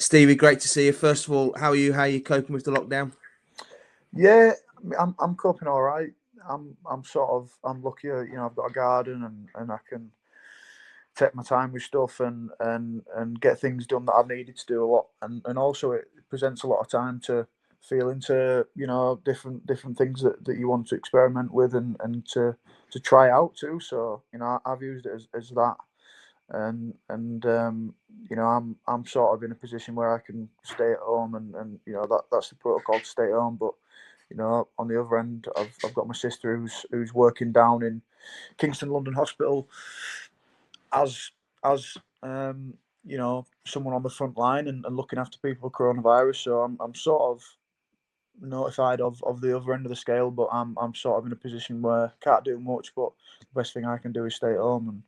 Stevie, great to see you. First of all, how are you? How are you coping with the lockdown? Yeah, I'm coping all right. I'm lucky. I've got a garden and I can take my time with stuff and get things done that I've needed to do a lot. And also it presents a lot of time to feel into different things that you want to experiment with and to try out too. So I've used it as that. And I'm sort of in a position where I can stay at home and that's the protocol to stay at home. But on the other end, I've got my sister who's working down in Kingston London Hospital as as someone on the front line and looking after people with coronavirus. So I'm sort of notified of the other end of the scale, but I'm sort of in a position where I can't do much. But the best thing I can do is stay at home,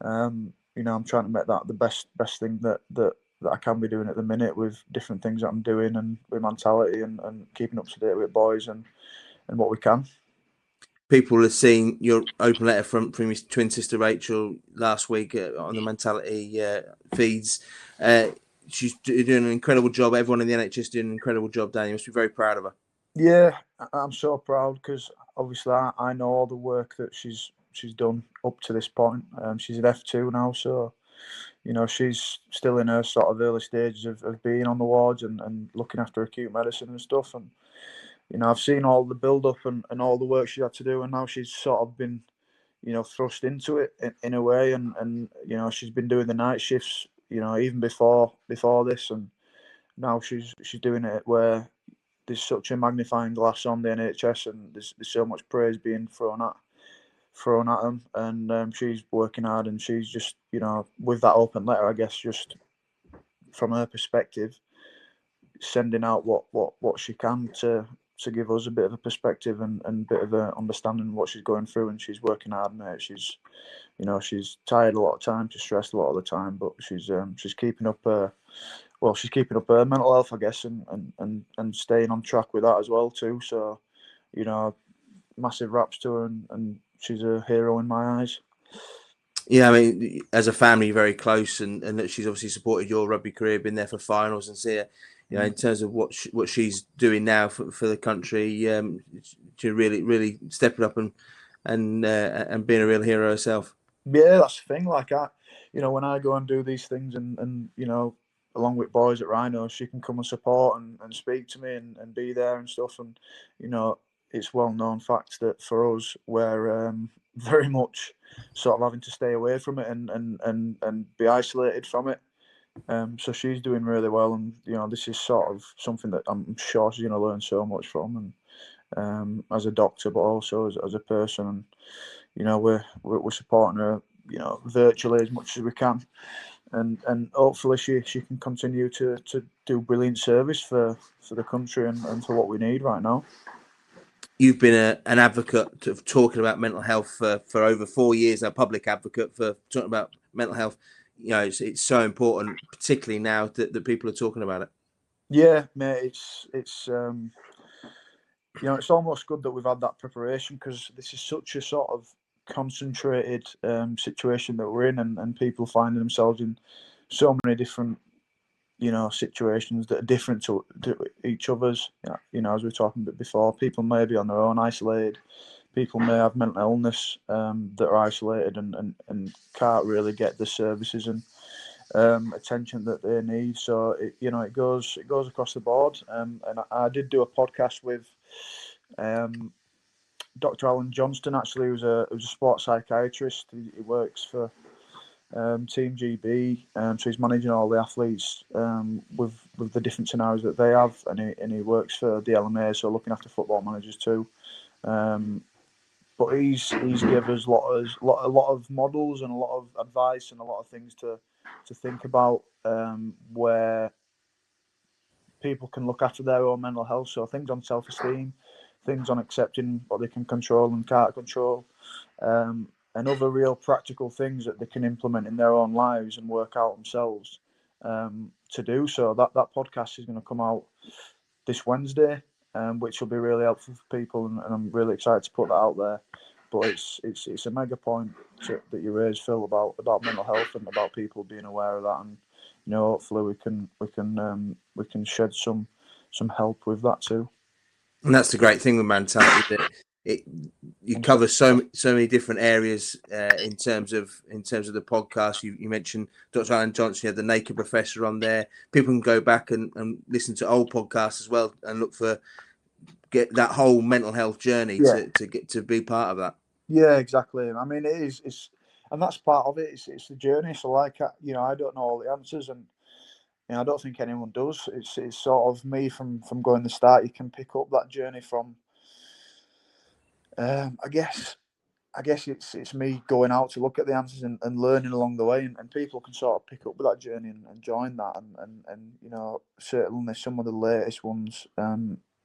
and I'm trying to make that the best thing that I can be doing at the minute with different things that I'm doing and with Mantality and keeping up to date with boys and what we can. People have seen your open letter from your twin sister Rachael last week on the Mantality feeds. She's doing an incredible job. Everyone in the NHS doing an incredible job, Dan. You must be very proud of her. Yeah, I'm so proud because obviously I know all the work that she's done up to this point. She's at F2 now, so she's still in her sort of early stages of being on the wards and looking after acute medicine and stuff. And I've seen all the build up and all the work she had to do, and now she's sort of been thrust into it in a way, and she's been doing the night shifts even before this, and now she's doing it where there's such a magnifying glass on the NHS and there's so much praise being thrown at them, and she's working hard, and she's just with that open letter, I guess, just from her perspective, sending out what she can to give us a bit of a perspective and a bit of a understanding of what she's going through. And she's working hard, mate. She's tired a lot of time, she's stressed a lot of the time, but she's keeping up her mental health, I guess, and staying on track with that as well too. So massive raps to her, and she's a hero in my eyes. Yeah, I mean, as a family, very close, and that she's obviously supported your rugby career, been there for finals, and see her, in terms of what she's doing now for the country, to really stepping up and being a real hero herself. Yeah, that's the thing. Like when I go and do these things, and along with boys at Rhinos, she can come and support and speak to me and be there and stuff. And it's well known fact that for us, we're very much sort of having to stay away from it and be isolated from it. So she's doing really well, and this is sort of something that I'm sure she's going to learn so much from, and as a doctor, but also as a person. And we're supporting her, virtually as much as we can, and hopefully she can continue to do brilliant service for the country and for what we need right now. You've been an advocate of talking about mental health for over 4 years, a public advocate for talking about mental health. It's so important, particularly now that people are talking about it. Yeah, mate, it's it's almost good that we've had that preparation, because this is such a sort of concentrated situation that we're in, and people finding themselves in so many different situations that are different to each other's. As we were talking about before, people may be on their own, isolated. People may have mental illness that are isolated and can't really get the services and attention that they need. So it goes across the board. And I did do a podcast with Dr. Alan Johnston, actually, who's a sports psychiatrist. He works for Team GB, so he's managing all the athletes with the different scenarios that they have, and he works for the LMA, so looking after football managers too. But he's given us a lot of models and a lot of advice and a lot of things to think about, where people can look after their own mental health. So things on self-esteem, things on accepting what they can control and can't control, and other real practical things that they can implement in their own lives and work out themselves to do. So that podcast is going to come out this Wednesday, which will be really helpful for people, and I'm really excited to put that out there. But it's a mega point that you raised, Phil, about mental health and about people being aware of that, and hopefully we can shed some help with that too. And that's the great thing with Mantality, that you cover so many different areas in terms of the podcast. You mentioned Dr. Alan Johnson, you had the Naked Professor on there. People can go back and listen to old podcasts as well and look for get that whole mental health journey to get to be part of that. Yeah, exactly. I mean, it's and that's part of it. It's the journey. So like, I don't know all the answers, and I don't think anyone does. It's sort of me from going the start. You can pick up that journey from. I guess it's me going out to look at the answers and learning along the way, and people can sort of pick up with that journey and join that, and certainly some of the latest ones.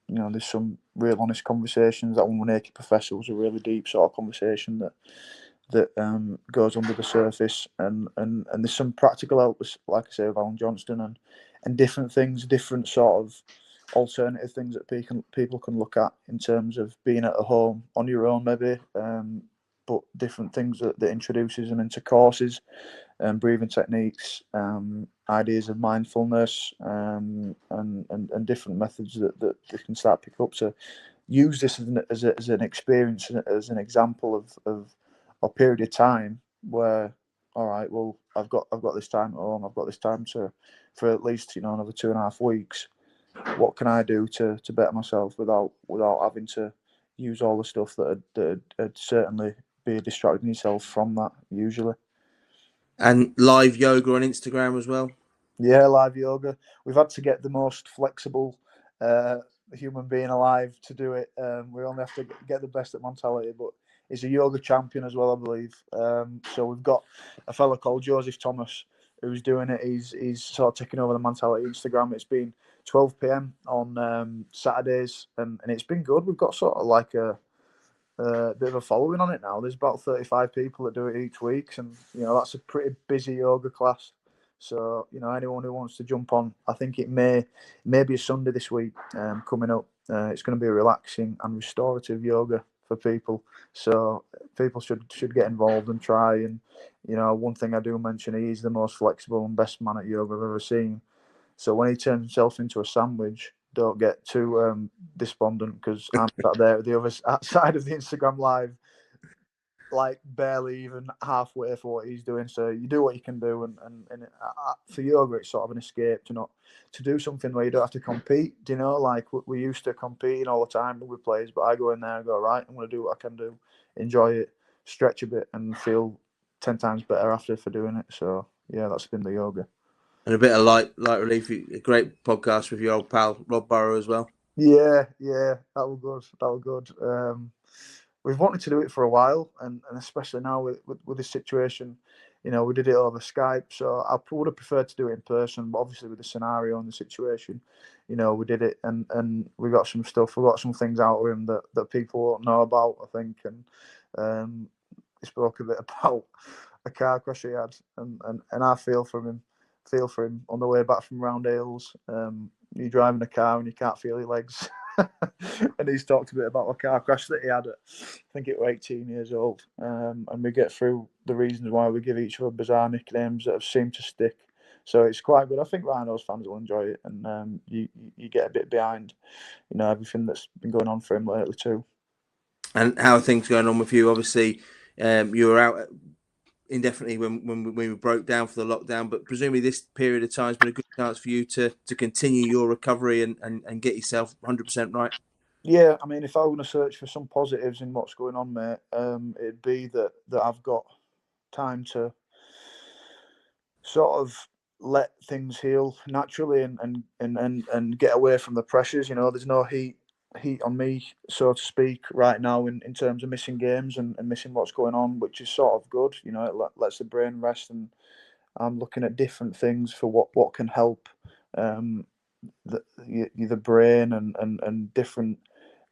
There's some real honest conversations. That one with Naked Professor was a really deep sort of conversation that goes under the surface, and there's some practical help, like I say, with Alan Johnston and different things, different sort of alternative things that people can look at in terms of being at a home on your own, maybe, but different things that introduces them into courses, breathing techniques, ideas of mindfulness, and different methods that they can start pick up to use this as an experience, as an example of a period of time where, all right, well, I've got this time at home, I've got this time for at least another 2.5 weeks. What can I do to better myself without having to use all the stuff that'd certainly be distracting yourself from that usually. And live yoga on Instagram as well. Yeah, live yoga. We've had to get the most flexible human being alive to do it. We only have to get the best at Mantality, but he's a yoga champion as well, I believe. So we've got a fella called Joseph Thomas who's doing it. He's sort of taking over the Mantality Instagram. It's been 12 p.m. on Saturdays, and it's been good. We've got sort of like a bit of a following on it now. There's about 35 people that do it each week, and that's a pretty busy yoga class. So anyone who wants to jump on, I think it may be a Sunday this week coming up. It's going to be relaxing and restorative yoga for people. So people should get involved and try. And one thing I do mention, he's the most flexible and best man at yoga I've ever seen. So when he turns himself into a sandwich, don't get too despondent, because I'm sat there at the other side of the Instagram live, like barely even halfway for what he's doing. So you do what you can do, and for yoga, it's sort of an escape to do something where you don't have to compete. Like we used to compete all the time with players, but I go in there and go, right, I'm going to do what I can do, enjoy it, stretch a bit, and feel 10 times better after for doing it. So yeah, that's been the yoga. And a bit of light relief. A great podcast with your old pal Rob Burrow as well. Yeah, that was good. We've wanted to do it for a while, and especially now with this situation, we did it over Skype. So I would have preferred to do it in person, but obviously with the scenario and the situation, we did it, and we got some stuff. We got some things out of him that people won't know about, I think, and he spoke a bit about a car crash he had, and I feel for him on the way back from Round Hills. You're driving a car and you can't feel your legs. And he's talked a bit about a car crash that he had at, I think it was 18 years old. And we get through the reasons why we give each other bizarre nicknames that have seemed to stick. So it's quite good. I think Rhinos fans will enjoy it, and you get a bit behind, everything that's been going on for him lately too. And how are things going on with you? Obviously, you were out indefinitely when we broke down for the lockdown, but presumably this period of time has been a good chance for you to continue your recovery and get yourself 100% right. Yeah, I mean, if I were going to search for some positives in what's going on, mate, it'd be that I've got time to sort of let things heal naturally and get away from the pressures. There's no heat on me, so to speak, right now in terms of missing games and missing what's going on, which is sort of good. It lets the brain rest, and I'm looking at different things for what can help the brain, and different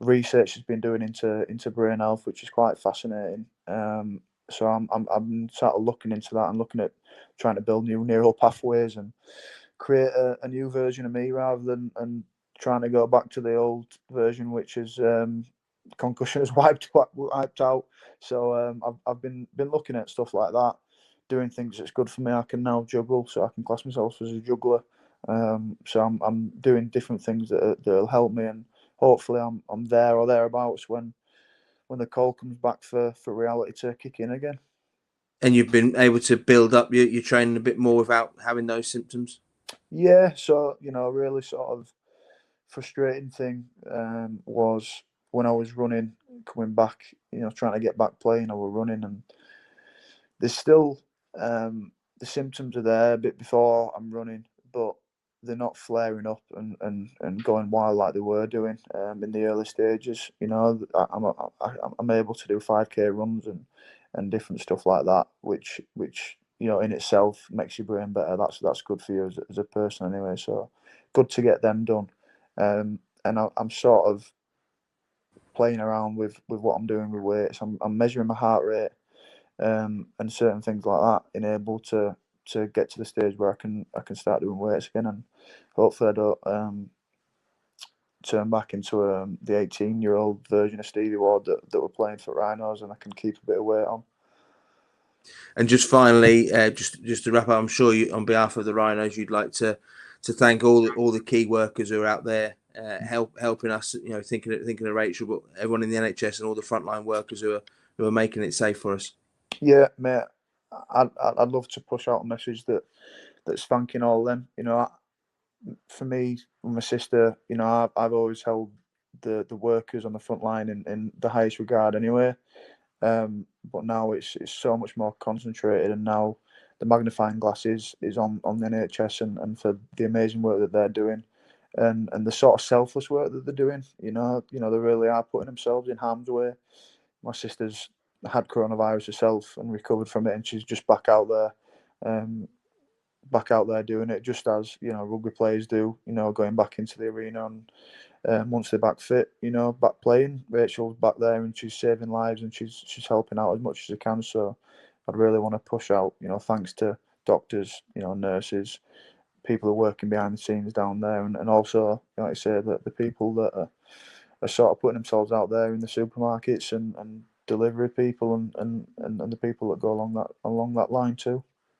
research has been doing into brain health, which is quite fascinating. So I'm sort of looking into that and looking at trying to build new neural pathways and create a new version of me, rather than trying to go back to the old version, which is concussion has wiped out. So I've been looking at stuff like that, doing things that's good for me. I can now juggle, so I can class myself as a juggler. So I'm doing different things that'll help me, and hopefully I'm there or thereabouts when the call comes back for reality to kick in again. And you've been able to build up your training a bit more without having those symptoms? Yeah, so really sort of frustrating thing was when I was running, coming back, trying to get back playing. I was running, and there's still the symptoms are there a bit before I'm running, but they're not flaring up and going wild like they were doing in the early stages. I'm able to do 5k runs and different stuff like that, which in itself makes your brain better. That's good for you as a person anyway. So good to get them done. And I'm sort of playing around with what I'm doing with weights. I'm measuring my heart rate and certain things like that, enable to get to the stage where I can start doing weights again, and hopefully I don't turn back into the 18-year-old version of Stevie Ward that were playing for Rhinos, and I can keep a bit of weight on. And just finally, just to wrap up, I'm sure you, on behalf of the Rhinos, you'd like to thank all the key workers who are out there helping us. Thinking of Rachael, but everyone in the NHS and all the frontline workers who are making it safe for us. Yeah, mate. I'd love to push out a message that's thanking all them. For me, my sister, I've always held the workers on the front line in the highest regard anyway. But now it's so much more concentrated, and now the magnifying glass is on the NHS and for the amazing work that they're doing, and the sort of selfless work that they're doing. They really are putting themselves in harm's way. My sister's had coronavirus herself and recovered from it, and she's just back out there. Back out there doing it, just as rugby players do. Going back into the arena, and once they're back fit, back playing. Rachael's back there and she's saving lives, and she's helping out as much as she can. So I'd really want to push out, thanks to doctors, nurses, people who are working behind the scenes down there, and also, like I say, the people that are sort of putting themselves out there in the supermarkets and delivery people and the people that go along that line too.